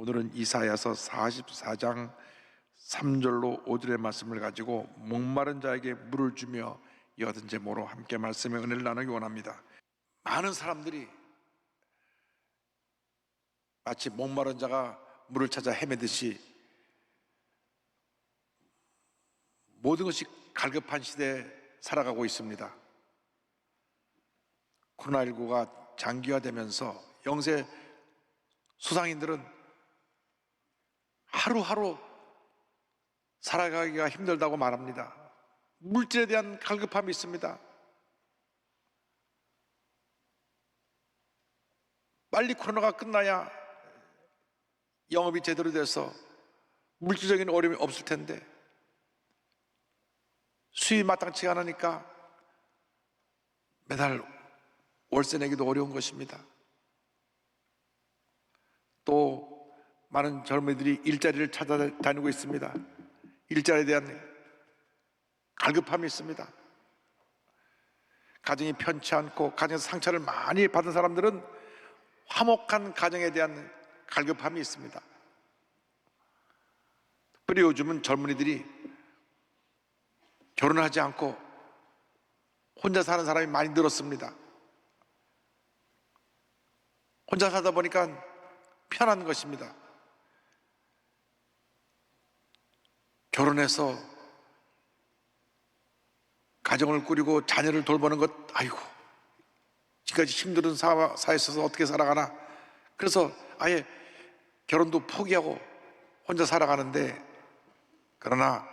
오늘은 이사야서 44장 3절로 5절의 말씀을 가지고 목마른 자에게 물을 주며 이 얻은 제목으로 함께 말씀의 은혜를 나누기 원합니다. 많은 사람들이 마치 목마른 자가 물을 찾아 헤매듯이 모든 것이 갈급한 시대에 살아가고 있습니다. 코로나19가 장기화되면서 영세 소상인들은 하루하루 살아가기가 힘들다고 말합니다. 물질에 대한 갈급함이 있습니다. 빨리 코로나가 끝나야 영업이 제대로 돼서 물질적인 어려움이 없을 텐데 수입이 마땅치가 않으니까 매달 월세 내기도 어려운 것입니다. 또 많은 젊은이들이 일자리를 찾아다니고 있습니다. 일자리에 대한 갈급함이 있습니다. 가정이 편치 않고 가정에서 상처를 많이 받은 사람들은 화목한 가정에 대한 갈급함이 있습니다. 특별히 요즘은 젊은이들이 결혼하지 않고 혼자 사는 사람이 많이 늘었습니다. 혼자 살다 보니까 편한 것입니다. 결혼해서 가정을 꾸리고 자녀를 돌보는 것, 아이고 지금까지 힘든 사회에 있어서 어떻게 살아가나. 그래서 아예 결혼도 포기하고 혼자 살아가는데, 그러나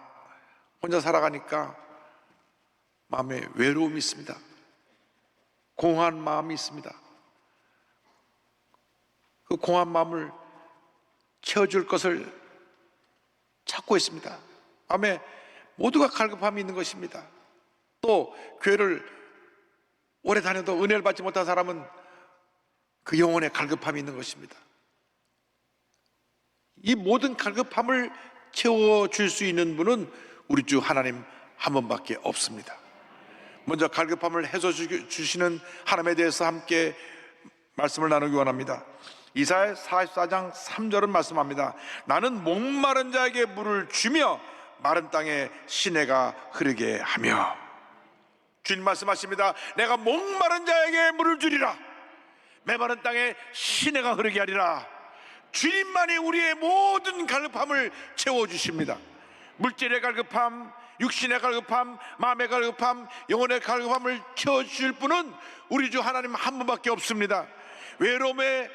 혼자 살아가니까 마음에 외로움이 있습니다. 공허한 마음이 있습니다. 그 공허한 마음을 채워줄 것을 찾고 있습니다. 마음에 모두가 갈급함이 있는 것입니다. 또 교회를 오래 다녀도 은혜를 받지 못한 사람은 그 영혼에 갈급함이 있는 것입니다. 이 모든 갈급함을 채워줄 수 있는 분은 우리 주 하나님 한 분밖에 없습니다. 먼저 갈급함을 해소해주시는 하나님에 대해서 함께 말씀을 나누기 원합니다. 이사야 44장 3절은 말씀합니다. 나는 목마른 자에게 물을 주며 마른 땅에 시내가 흐르게 하며. 주님 말씀하십니다. 내가 목마른 자에게 물을 주리라. 메마른 땅에 시내가 흐르게 하리라. 주님만이 우리의 모든 갈급함을 채워주십니다. 물질의 갈급함, 육신의 갈급함, 마음의 갈급함, 영혼의 갈급함을 채워주실 분은 우리 주 하나님 한 분밖에 없습니다. 외로움의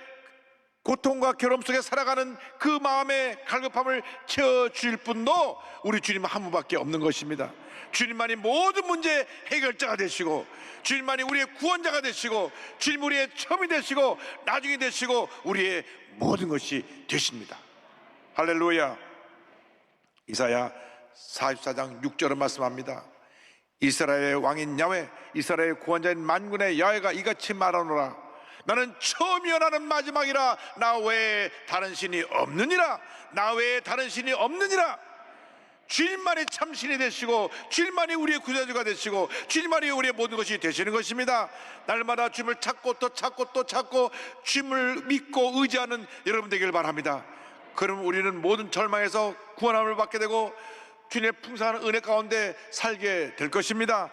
고통과 괴로움 속에 살아가는 그 마음의 갈급함을 채워줄 분도 우리 주님 한 분밖에 없는 것입니다. 주님만이 모든 문제의 해결자가 되시고, 주님만이 우리의 구원자가 되시고, 주님 우리의 처음이 되시고 나중이 되시고 우리의 모든 것이 되십니다. 할렐루야. 이사야 44장 6절은 말씀합니다. 이스라엘의 왕인 야훼, 이스라엘의 구원자인 만군의 야훼가 이같이 말하노라. 나는 처음이요 나는 마지막이라. 나 외에 다른 신이 없느니라. 나 외에 다른 신이 없느니라. 주님만이 참신이 되시고, 주님만이 우리의 구세주가 되시고, 주님만이 우리의 모든 것이 되시는 것입니다. 날마다 주님을 찾고 또 찾고 또 찾고 주님을 믿고 의지하는 여러분 되기를 바랍니다. 그럼 우리는 모든 절망에서 구원함을 받게 되고 주님의 풍성한 은혜 가운데 살게 될 것입니다.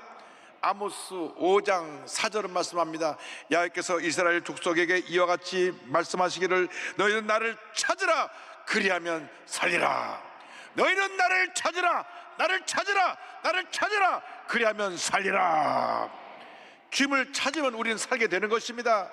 아모스 5장 4절은 말씀합니다. 야훼께서 이스라엘 족속에게 이와 같이 말씀하시기를 너희는 나를 찾으라. 그리하면 살리라. 너희는 나를 찾으라. 나를 찾으라. 나를 찾으라. 그리하면 살리라. 주님을 찾으면 우리는 살게 되는 것입니다.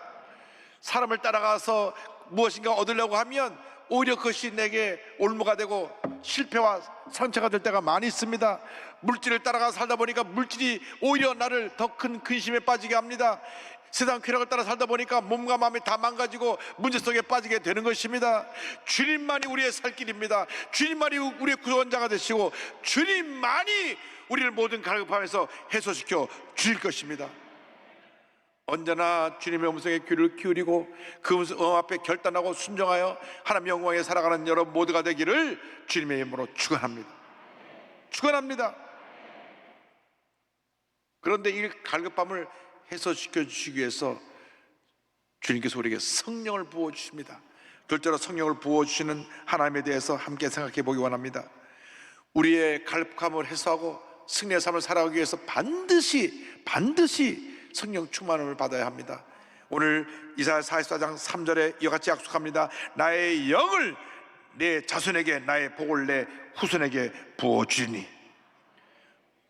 사람을 따라가서 무엇인가 얻으려고 하면 오히려 그것이 내게 올무가 되고 실패와 상처가 될 때가 많이 있습니다. 물질을 따라가 살다 보니까 물질이 오히려 나를 더 큰 근심에 빠지게 합니다. 세상 쾌락을 따라 살다 보니까 몸과 마음이 다 망가지고 문제 속에 빠지게 되는 것입니다. 주님만이 우리의 살 길입니다. 주님만이 우리의 구원자가 되시고 주님만이 우리를 모든 갈급함에서 해소시켜 주실 것입니다. 언제나 주님의 음성에 귀를 기울이고 그 음성 앞에 결단하고 순종하여 하나님의 영광에 살아가는 여러분 모두가 되기를 주님의 이름으로 축원합니다. 축원합니다. 그런데 이 갈급함을 해소시켜 주시기 위해서 주님께서 우리에게 성령을 부어주십니다. 둘째로 성령을 부어주시는 하나님에 대해서 함께 생각해 보기 원합니다. 우리의 갈급함을 해소하고 승리의 삶을 살아가기 위해서 반드시 성령 충만함을 받아야 합니다. 오늘 이사야 44장 3절에 이와 같이 약속합니다. 나의 영을 내 자손에게, 나의 복을 내 후손에게 부어주리니.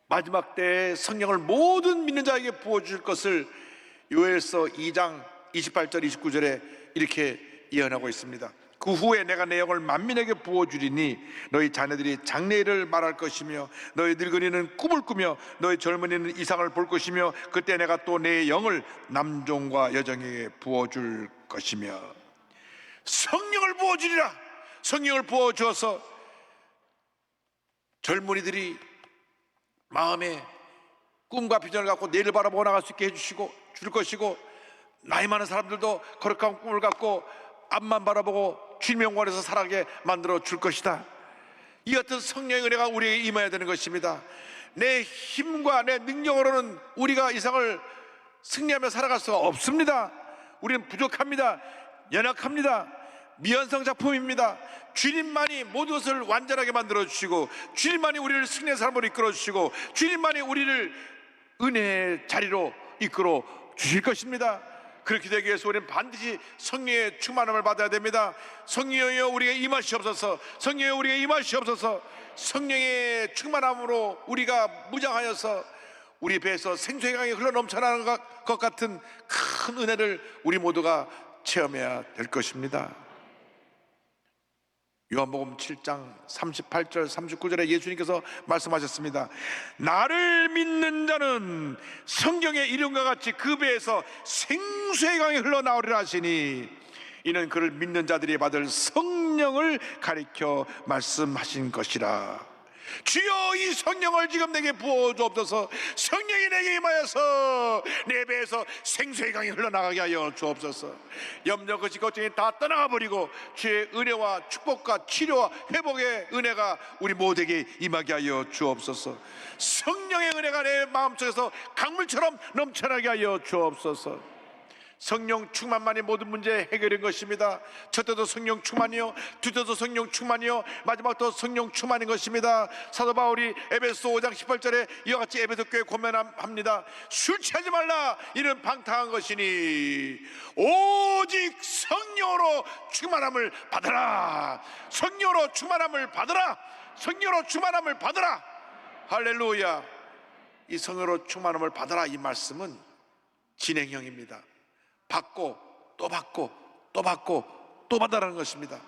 마지막 때에 성령을 모든 믿는 자에게 부어줄 것을 요엘서 2장 28절 29절에 이렇게 예언하고 있습니다. 그 후에 내가 내 영을 만민에게 부어주리니 너희 자녀들이 장래일을 말할 것이며 너희 늙은이는 꿈을 꾸며 너희 젊은이는 이상을 볼 것이며 그때 내가 또 내 영을 남종과 여종에게 부어줄 것이며. 성령을 부어주리라. 성령을 부어주어서 젊은이들이 마음에 꿈과 비전을 갖고 내일을 바라보고 나갈 수 있게 해주시고 줄 것이고, 나이 많은 사람들도 거룩한 꿈을 갖고 앞만 바라보고 주님의 영광에서 살아가게 만들어 줄 것이다. 이 같은 성령의 은혜가 우리에게 임해야 되는 것입니다. 내 힘과 내 능력으로는 우리가 이 세상을 승리하며 살아갈 수가 없습니다. 우리는 부족합니다. 연약합니다. 미완성 작품입니다. 주님만이 모든 것을 완전하게 만들어 주시고, 주님만이 우리를 승리의 사람으로 이끌어 주시고, 주님만이 우리를 은혜의 자리로 이끌어 주실 것입니다. 그렇게 되기 위해서 우리는 반드시 성령의 충만함을 받아야 됩니다. 성령이여 우리에게 임하시옵소서. 성령이여 우리에게 임하시옵소서. 성령의 충만함으로 우리가 무장하여서 우리 배에서 생수의 강이 흘러넘쳐나는 것 같은 큰 은혜를 우리 모두가 체험해야 될 것입니다. 요한복음 7장 38절 39절에 예수님께서 말씀하셨습니다. 나를 믿는 자는 성경의 이름과 같이 그 배에서 생수의 강이 흘러나오리라 하시니, 이는 그를 믿는 자들이 받을 성령을 가리켜 말씀하신 것이라. 주여 이 성령을 지금 내게 부어주옵소서. 성령이 내게 임하여서 내 배에서 생수의 강이 흘러나가게 하여 주옵소서. 염려 것이 걱정이 다 떠나가 버리고 주의 은혜와 축복과 치료와 회복의 은혜가 우리 모두에게 임하게 하여 주옵소서. 성령의 은혜가 내 마음속에서 강물처럼 넘쳐나게 하여 주옵소서. 성령 충만만이 모든 문제 해결인 것입니다. 첫째도 성령 충만이요, 둘째도 성령 충만이요, 마지막도 성령 충만인 것입니다. 사도 바울이 에베소 5장 18절에 이와 같이 에베소 교회에 권면합니다. 술 취하지 말라, 이는 방탕한 것이니 오직 성령으로 충만함을 받으라. 성령으로 충만함을 받으라. 성령으로 충만함을 받으라. 할렐루야. 이 성령으로 충만함을 받으라, 이 말씀은 진행형입니다. 받고 또 받고 또 받고 또 받아라는 것입니다.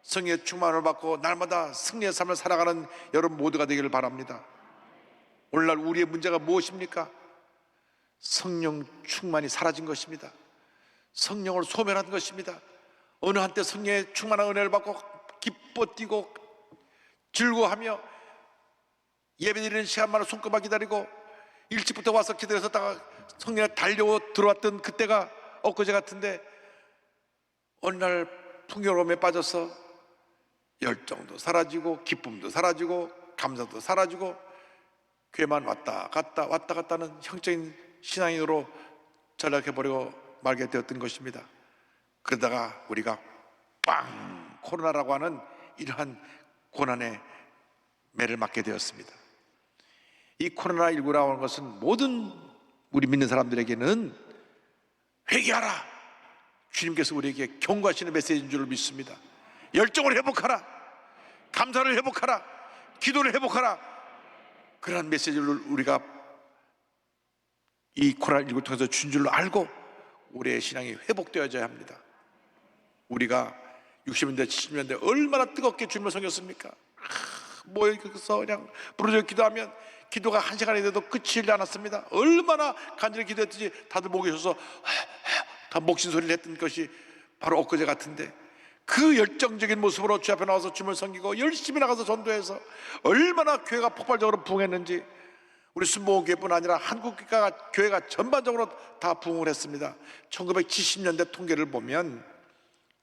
성령의 충만을 받고 날마다 승리의 삶을 살아가는 여러분 모두가 되기를 바랍니다. 오늘날 우리의 문제가 무엇입니까? 성령 충만이 사라진 것입니다. 성령을 소멸한 것입니다. 어느 한때 성령의 충만한 은혜를 받고 기뻐 뛰고 즐거워하며 예배드리는 시간만을 손꼽아 기다리고 일찍부터 와서 기다렸다가 성령에 달려 들어왔던 그때가 엊그제 같은데, 어느 날 풍요로움에 빠져서 열정도 사라지고 기쁨도 사라지고 감사도 사라지고 교회만 왔다 갔다 하는 형적인 신앙인으로 전락해버리고 말게 되었던 것입니다. 그러다가 우리가 코로나라고 하는 이러한 고난의 매를 맞게 되었습니다. 이 코로나19라고 하는 것은 모든 우리 믿는 사람들에게는 회개하라, 주님께서 우리에게 경고하시는 메시지인 줄 믿습니다. 열정을 회복하라, 감사를 회복하라, 기도를 회복하라, 그러한 메시지를 우리가 이 코로나19를 통해서 준 줄로 알고 우리의 신앙이 회복되어져야 합니다. 우리가 60년대 70년대 얼마나 뜨겁게 주님을 섬겼습니까? 모여서 그냥 부르짖어 기도하면 기도가 한 시간이 돼도 끝이 않았습니다. 얼마나 간절히 기도했든지 다들 목이 쉬어서 다 목신 소리를 했던 것이 바로 엊그제 같은데, 그 열정적인 모습으로 주 앞에 나와서 주님을 섬기고 열심히 나가서 전도해서 얼마나 교회가 폭발적으로 부흥했는지, 우리 순복음교회뿐 아니라 한국 교회가 전반적으로 다 부흥을 했습니다. 1970년대 통계를 보면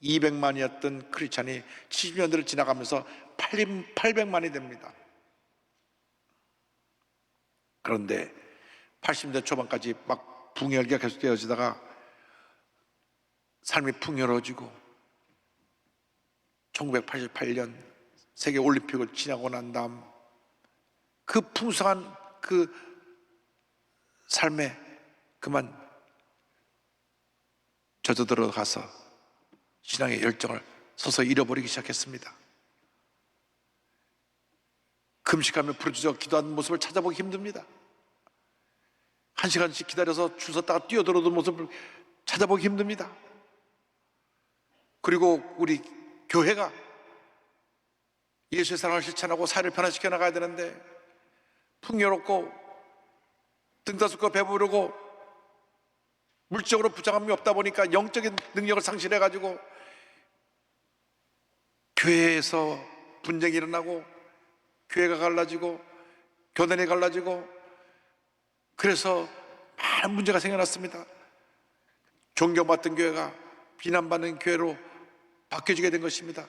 200만이었던 크리스찬이 70년대를 지나가면서 800만이 됩니다. 그런데 80년대 초반까지 막 붕열기가 계속되어지다가 삶이 풍요로워지고 1988년 세계 올림픽을 지나고 난 다음 그 풍성한 그 삶에 그만 젖어 들어가서 신앙의 열정을 서서히 잃어버리기 시작했습니다. 금식하며 부르짖어 기도하는 모습을 찾아보기 힘듭니다. 1시간씩 기다려서 줄 섰다가 뛰어들어오는 모습을 찾아보기 힘듭니다. 그리고 우리 교회가 예수의 사랑을 실천하고 사회를 변화시켜 나가야 되는데 풍요롭고 등다섯고 배부르고 물질적으로 부장함이 없다 보니까 영적인 능력을 상실해가지고 교회에서 분쟁이 일어나고 교회가 갈라지고 교단이 갈라지고 그래서 많은 문제가 생겨났습니다. 존경받던 교회가 비난받는 교회로 바뀌어지게 된 것입니다.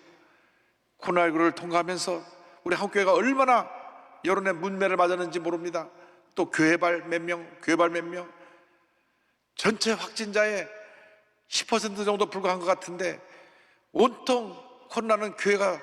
코로나19를 통과하면서 우리 한국교회가 얼마나 여론의 문매를 맞았는지 모릅니다. 또 교회발 몇 명, 교회발 몇 명, 전체 확진자의 10% 정도 불과한 것 같은데 온통 코로나는 교회가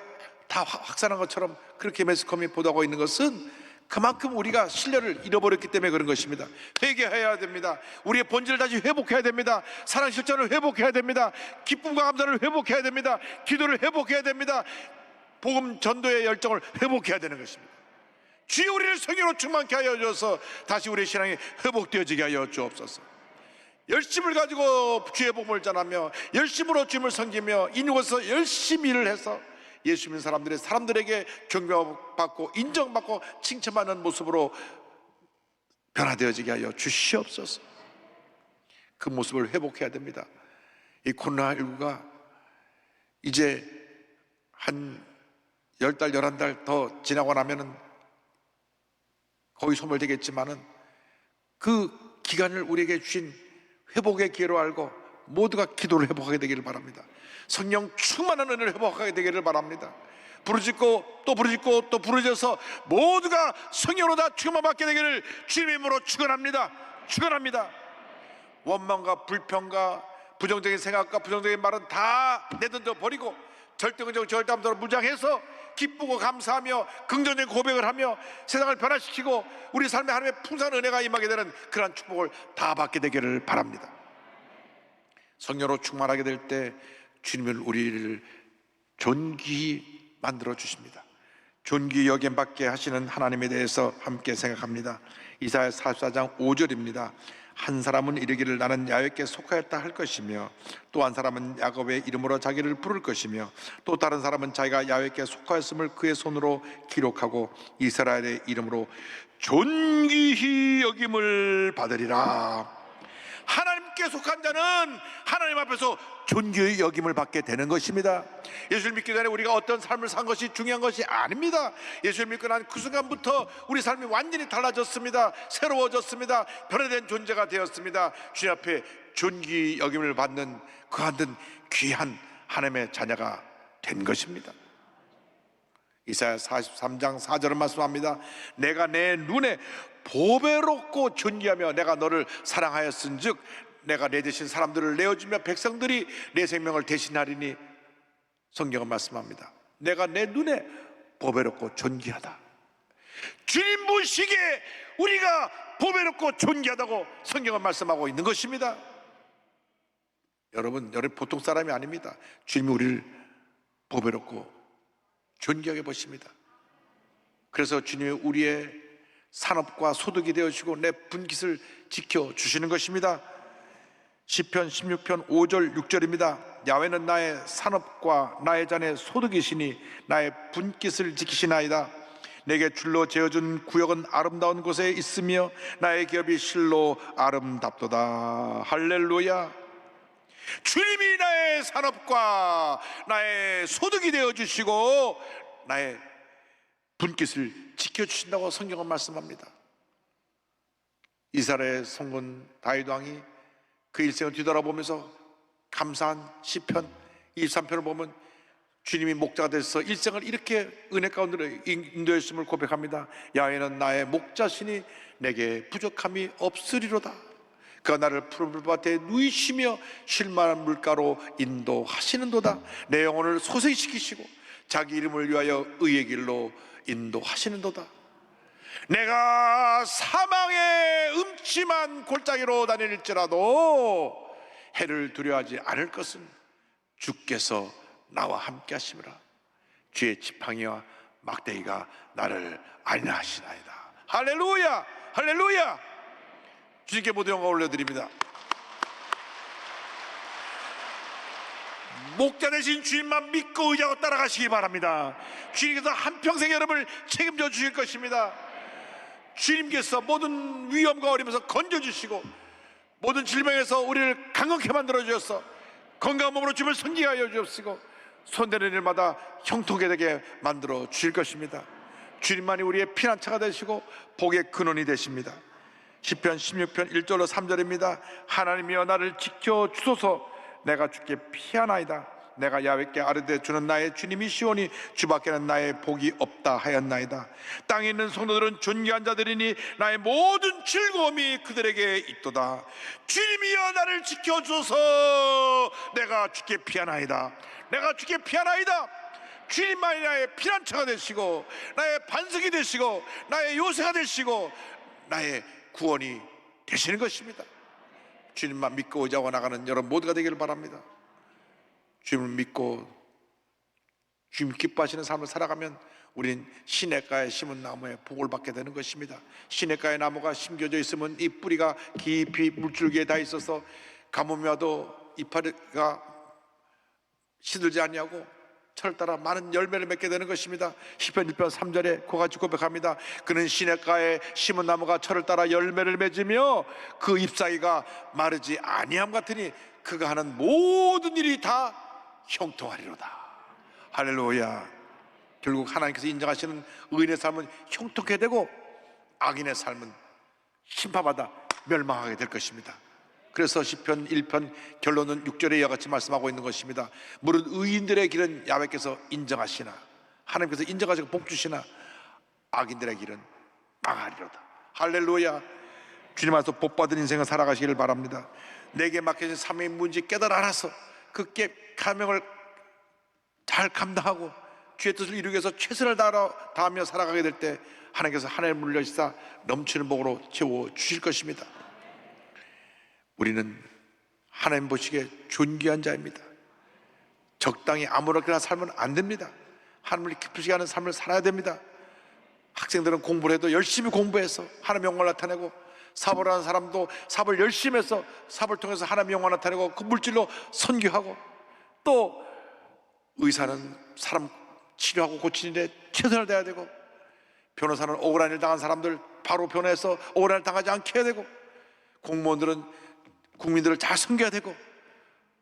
다 확산한 것처럼 그렇게 매스컴이 보도하고 있는 것은 그만큼 우리가 신뢰를 잃어버렸기 때문에 그런 것입니다. 회개해야 됩니다. 우리의 본질을 다시 회복해야 됩니다. 사랑 실천을 회복해야 됩니다. 기쁨과 감사를 회복해야 됩니다. 기도를 회복해야 됩니다. 복음 전도의 열정을 회복해야 되는 것입니다. 주여 우리를 성령으로 충만케 하여 주어서 다시 우리의 신앙이 회복되어지게 하여 주옵소서. 열심을 가지고 주의 복음을 전하며 열심으로 주님을 섬기며 인육에서 열심히 일을 해서 예수 믿는 사람들에게 경배받고 인정받고 칭찬받는 모습으로 변화되어지게 하여 주시옵소서. 그 모습을 회복해야 됩니다. 이 코로나19가 이제 한 10달, 11달 더 지나고 나면은 거의 소멸되겠지만은 그 기간을 우리에게 주신 회복의 기회로 알고 모두가 기도를 회복하게 되기를 바랍니다. 성령 충만한 은혜를 회복하게 되기를 바랍니다. 부르짖고 또 부르짖고 또 부르짖어서 모두가 성령으로 다 충만 받게 되기를 주님의 이름으로 축원합니다. 축원합니다. 원망과 불평과 부정적인 생각과 부정적인 말은 다 내던져 버리고 절대적으로 절대함으로 무장해서 기쁘고 감사하며 긍정적인 고백을 하며 세상을 변화시키고 우리 삶에 하나님의 풍성한 은혜가 임하게 되는 그러한 축복을 다 받게 되기를 바랍니다. 성령으로 충만하게 될 때 주님은 우리를 존귀히 만들어 주십니다. 존귀히 여김받게 하시는 하나님에 대해서 함께 생각합니다. 이사야 44장 5절입니다. 한 사람은 이르기를 나는 야훼께 속하였다 할 것이며 또 한 사람은 야곱의 이름으로 자기를 부를 것이며 또 다른 사람은 자기가 야훼께 속하였음을 그의 손으로 기록하고 이스라엘의 이름으로 존귀히 여김을 받으리라. 하나님께 속한 자는 하나님 앞에서 존귀의 여김을 받게 되는 것입니다. 예수를 믿기 전에 우리가 어떤 삶을 산 것이 중요한 것이 아닙니다. 예수를 믿고 난 그 순간부터 우리 삶이 완전히 달라졌습니다. 새로워졌습니다. 변화된 존재가 되었습니다. 주님 앞에 존귀 여김을 받는 그한 귀한 하나님의 자녀가 된 것입니다. 이사야 43장 4절은 말씀합니다. 내가 내 눈에 보배롭고 존귀하며 내가 너를 사랑하였은즉 내가 내 대신 사람들을 내어주며 백성들이 내 생명을 대신하리니. 성경은 말씀합니다. 내가 내 눈에 보배롭고 존귀하다. 주님 보시기에 우리가 보배롭고 존귀하다고 성경은 말씀하고 있는 것입니다. 여러분 보통 사람이 아닙니다. 주님이 우리를 보배롭고 존귀하게 보십니다. 그래서 주님이 우리의 산업과 소득이 되어주시고 내 분깃을 지켜주시는 것입니다. 시편 16편 5절 6절입니다. 야훼는 나의 산업과 나의 잔의 소득이시니 나의 분깃을 지키시나이다. 내게 줄로 재어준 구역은 아름다운 곳에 있으며 나의 기업이 실로 아름답도다. 할렐루야. 주님이 나의 산업과 나의 소득이 되어주시고 나의 분깃을 지켜주신다고 성경은 말씀합니다. 이스라엘의 성군 다윗 왕이 그 일생을 뒤돌아보면서 감사한 시편 23편을 보면 주님이 목자가 되셔서 일생을 이렇게 은혜 가운데로 인도했음을 고백합니다. 야훼는 나의 목자시니 내게 부족함이 없으리로다. 그가 나를 푸른 물밭에 누이시며 쉴만한 물가로 인도하시는도다. 내 영혼을 소생시키시고 자기 이름을 위하여 의의 길로 인도하시는도다. 내가 사망의 음침한 골짜기로 다닐지라도 해를 두려워하지 않을 것은 주께서 나와 함께 하심이라. 주의 지팡이와 막대기가 나를 안위하시나이다. 할렐루야, 할렐루야. 주님께 모든 영광 올려드립니다. 목자 되신 주님만 믿고 의지하고 따라가시기 바랍니다. 주님께서 한평생 여러분을 책임져 주실 것입니다. 주님께서 모든 위험과 어려움에서 건져주시고 모든 질병에서 우리를 강건케 만들어 주셔서 건강한 몸으로 주님을 섬기게 하여 주옵시고 손대는 일마다 형통하게 되게 만들어 주실 것입니다. 주님만이 우리의 피난처가 되시고 복의 근원이 되십니다. 시편 16편 1절로 3절입니다. 하나님이여 나를 지켜 주소서. 내가 주께 피하나이다. 내가 야훼께 아뢰되 주는 나의 주님이시오니 주밖에는 나의 복이 없다 하였나이다. 땅에 있는 성도들은 존귀한 자들이니 나의 모든 즐거움이 그들에게 있도다. 주님이여 나를 지켜주소서. 내가 주께 피하나이다. 내가 주께 피하나이다. 주님만이 나의 피난처가 되시고 나의 반석이 되시고 나의 요새가 되시고 나의 구원이 되시는 것입니다. 주님만 믿고 의지하고 나가는 여러분 모두가 되기를 바랍니다. 주님을 믿고 주님 기뻐하시는 삶을 살아가면 우린 시냇가에 심은 나무에 복을 받게 되는 것입니다. 시냇가에 나무가 심겨져 있으면 이 뿌리가 깊이 물줄기에 닿아 있어서 가뭄이 와도 이파리가 시들지 않냐고 철을 따라 많은 열매를 맺게 되는 것입니다. 시편 1편 3절에 그같이 고백합니다. 그는 시냇가에 심은 나무가 철을 따라 열매를 맺으며 그 잎사귀가 마르지 아니함 같으니 그가 하는 모든 일이 다 형통하리로다. 할렐루야. 결국 하나님께서 인정하시는 의인의 삶은 형통하게 되고 악인의 삶은 심판받아 멸망하게 될 것입니다. 그래서 시편 1편 결론은 6절에 이와 같이 말씀하고 있는 것입니다. 무릇 의인들의 길은 야훼께서 인정하시나 하나님께서 인정하시고 복주시나 악인들의 길은 망하리로다. 할렐루야. 주님 안에서 복받은 인생을 살아가시기를 바랍니다. 내게 맡겨진 삶의 문제 깨달아 알아서 그 가명을 잘 감당하고 주의 뜻을 이루기 위해서 최선을 다하며 살아가게 될 때 하나님께서 하늘을 물려주사 넘치는 복으로 채워주실 것입니다. 우리는 하나님 보시기에 존귀한 자입니다. 적당히 아무렇게나 살면 안 됩니다. 하나님을 기쁘시게 하는 삶을 살아야 됩니다. 학생들은 공부를 해도 열심히 공부해서 하나님의 영광을 나타내고, 사업을 하는 사람도 사업을 열심히 해서 사업을 통해서 하나님의 영광을 나타내고 그 물질로 선교하고, 또 의사는 사람 치료하고 고치는 데 최선을 다해야 되고, 변호사는 억울한 일 당한 사람들 바로 변호해서 억울한 일 당하지 않게 해야 되고, 공무원들은 국민들을 잘 섬겨야 되고,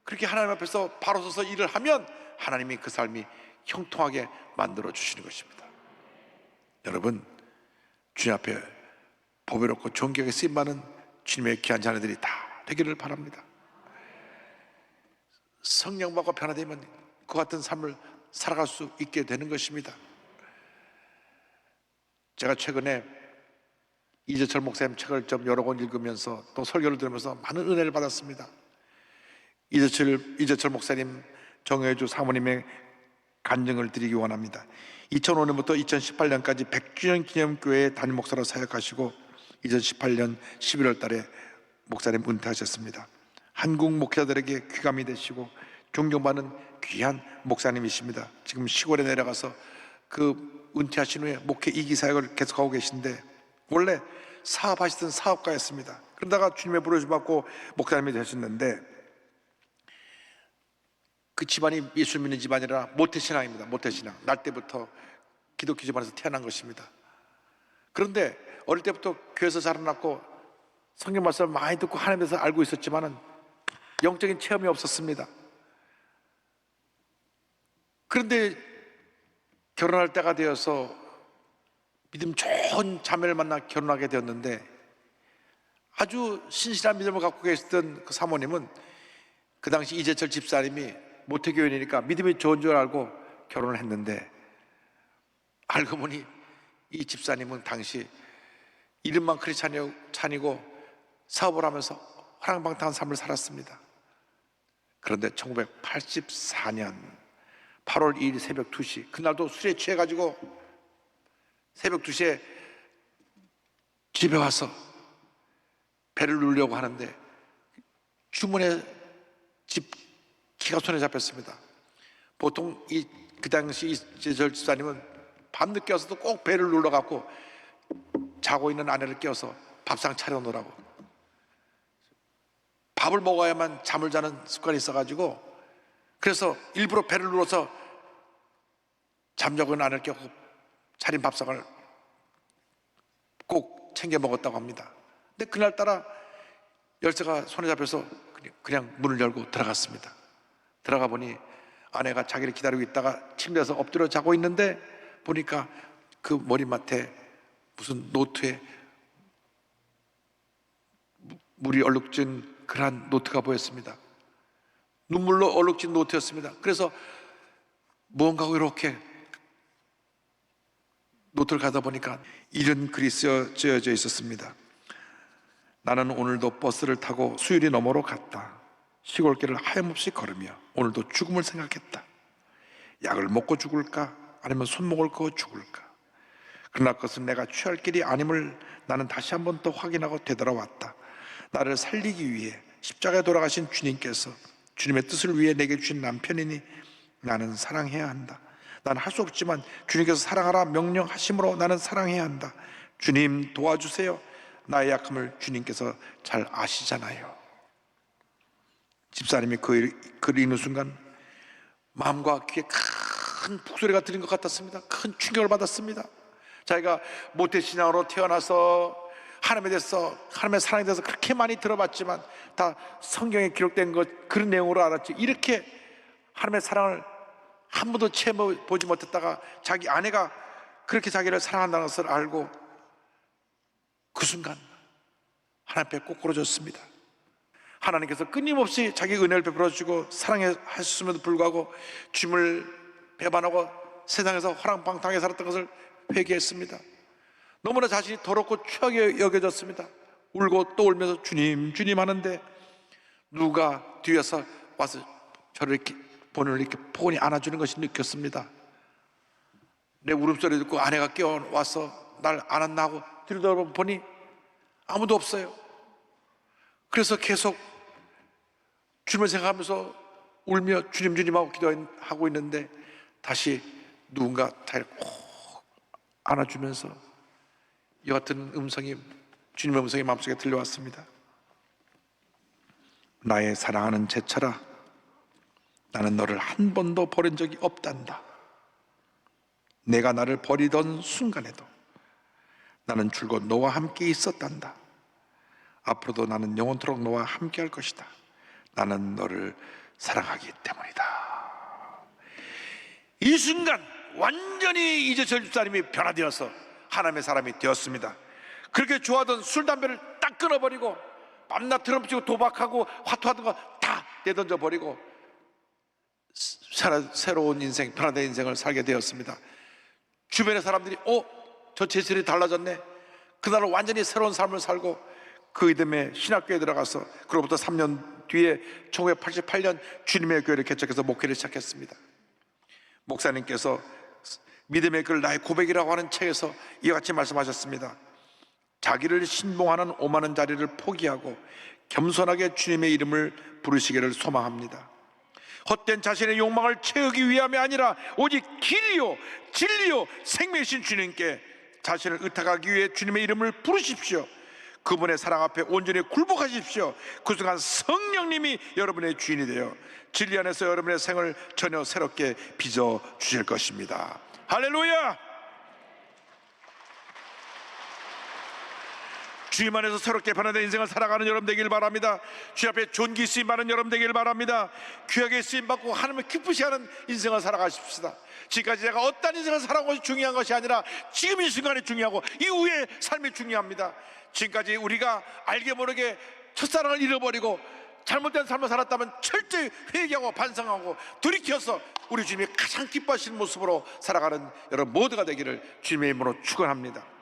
그렇게 하나님 앞에서 바로 서서 일을 하면 하나님이 그 삶이 형통하게 만들어 주시는 것입니다. 여러분, 주님 앞에 보배롭고 존귀하게 쓰임받는 주님의 귀한 자녀들이 다 되기를 바랍니다. 성령 받고 변화되면 그 같은 삶을 살아갈 수 있게 되는 것입니다. 제가 최근에 이재철 목사님 책을 좀 여러 권 읽으면서 또 설교를 들으면서 많은 은혜를 받았습니다. 이재철 목사님 정혜주 사모님의 간증을 드리기 원합니다. 2005년부터 2018년까지 100주년 기념교회 담임 목사로 사역하시고 2018년 11월 달에 목사님 은퇴하셨습니다. 한국 목사들에게 귀감이 되시고 존경받는 귀한 목사님이십니다. 지금 시골에 내려가서 그 은퇴하신 후에 목회 2기 사역을 계속하고 계신데, 원래 사업하시던 사업가였습니다. 그러다가 주님의 부르심 받고 목사님이 되셨는데, 그 집안이 예수 믿는 집안이라 모태신앙입니다. 모태신앙. 날 때부터 기독교 집안에서 태어난 것입니다. 그런데 어릴 때부터 교회에서 자라났고 성경 말씀을 많이 듣고 하나님에서 알고 있었지만은 영적인 체험이 없었습니다. 그런데 결혼할 때가 되어서 믿음 좋은 자매를 만나 결혼하게 되었는데, 아주 신실한 믿음을 갖고 계시던 그 사모님은 그 당시 이재철 집사님이 모태교인이니까 믿음이 좋은 줄 알고 결혼을 했는데, 알고 보니 이 집사님은 당시 이름만 크리스찬이고 사업을 하면서 호랑방탕한 삶을 살았습니다. 그런데 1984년 8월 2일 새벽 2시, 그날도 술에 취해가지고 새벽 2시에 집에 와서 배를 누르려고 하는데 주문에 집 키가 손에 잡혔습니다. 보통 그 당시 이재절 집사님은 밤늦게 와서도 꼭 배를 눌러갖고 자고 있는 아내를 깨워서 밥상 차려놓으라고, 밥을 먹어야만 잠을 자는 습관이 있어가지고, 그래서 일부러 배를 눌러서 잠자고 있는 아내를 깨우고 차린 밥상을 꼭 챙겨 먹었다고 합니다. 근데 그날따라 열쇠가 손에 잡혀서 그냥 문을 열고 들어갔습니다. 들어가 보니 아내가 자기를 기다리고 있다가 침대에서 엎드려 자고 있는데, 보니까 그 머리맡에 무슨 노트에 물이 얼룩진 그러한 노트가 보였습니다. 눈물로 얼룩진 노트였습니다. 그래서 무언가 이렇게 노트를 가다 보니까 이런 글이 쓰여져 있었습니다. 나는 오늘도 버스를 타고 수유리 너머로 갔다. 시골길을 하염없이 걸으며 오늘도 죽음을 생각했다. 약을 먹고 죽을까 아니면 손목을 그어 죽을까. 그러나 그것은 내가 취할 길이 아님을 나는 다시 한 번 더 확인하고 되돌아왔다. 나를 살리기 위해 십자가에 돌아가신 주님께서 주님의 뜻을 위해 내게 주신 남편이니 나는 사랑해야 한다. 나는 할 수 없지만 주님께서 사랑하라 명령하심으로 나는 사랑해야 한다. 주님 도와주세요. 나의 약함을 주님께서 잘 아시잖아요. 집사님이 그 글을 읽는 순간 마음과 귀에 큰 북소리가 들린 것 같았습니다. 큰 충격을 받았습니다. 자기가 모태신앙으로 태어나서 하나님에 대해서, 하나님의 사랑에 대해서 그렇게 많이 들어봤지만 다 성경에 기록된 것, 그런 내용으로 알았지, 이렇게 하나님의 사랑을 한 번도 체험해보지 못했다가 자기 아내가 그렇게 자기를 사랑한다는 것을 알고 그 순간 하나님 앞에 꼬꾸라졌습니다. 하나님께서 끊임없이 자기 은혜를 베풀어 주고 사랑하셨음에도 불구하고 주님을 배반하고 세상에서 호랑방탕하게 살았던 것을 회개했습니다. 너무나 자신이 더럽고 추하게 여겨졌습니다. 울고 또 울면서 주님 주님 하는데 누가 뒤에서 와서 저를 이렇게 본인을 이렇게 포근히 안아주는 것이 느꼈습니다. 내 울음소리 듣고 아내가 깨어와서 날 안았나 하고 들여다보니 아무도 없어요. 그래서 계속 주님을 생각하면서 울며 주님 주님하고 기도하고 있는데 다시 누군가 다리를 꼭 안아주면서 이 같은 음성이, 주님의 음성이 마음속에 들려왔습니다. 나의 사랑하는 제철아, 나는 너를 한 번도 버린 적이 없단다. 내가 나를 버리던 순간에도 나는 줄곧 너와 함께 있었단다. 앞으로도 나는 영원토록 너와 함께 할 것이다. 나는 너를 사랑하기 때문이다. 이 순간 완전히 이재철 집사님이 변화되어서 하나님의 사람이 되었습니다. 그렇게 좋아하던 술, 담배를 딱 끊어버리고 밤낮 드럼치고 도박하고 화투하던 거 다 내던져 버리고 새로운 인생, 변화된 인생을 살게 되었습니다. 주변의 사람들이 저 제철이 달라졌네. 그날은 완전히 새로운 삶을 살고 그 이듬해 신학교에 들어가서 그로부터 3년 뒤에 1988년 주님의 교회를 개척해서 목회를 시작했습니다. 목사님께서 믿음의 글 나의 고백이라고 하는 책에서 이와 같이 말씀하셨습니다. 자기를 신봉하는 오만한 자리를 포기하고 겸손하게 주님의 이름을 부르시기를 소망합니다. 헛된 자신의 욕망을 채우기 위함이 아니라 오직 길이요 진리요 생명이신 주님께 자신을 의탁하기 위해 주님의 이름을 부르십시오. 그분의 사랑 앞에 온전히 굴복하십시오. 그 순간 성령님이 여러분의 주인이 되어 진리 안에서 여러분의 생을 전혀 새롭게 빚어 주실 것입니다. 할렐루야! 주님 안에서 새롭게 변화된 인생을 살아가는 여러분 되길 바랍니다. 주 앞에 존귀 쓰임 받는 여러분 되길 바랍니다. 귀하게 쓰임 받고 하나님을 기쁘시하는 인생을 살아가십시다. 지금까지 제가 어떤 인생을 살아온 것이 중요한 것이 아니라 지금 이 순간이 중요하고 이후의 삶이 중요합니다. 지금까지 우리가 알게 모르게 첫사랑을 잃어버리고 잘못된 삶을 살았다면 철저히 회개하고 반성하고 돌이켜서 우리 주님이 가장 기뻐하시는 모습으로 살아가는 여러분 모두가 되기를 주님의 이름으로 축원합니다.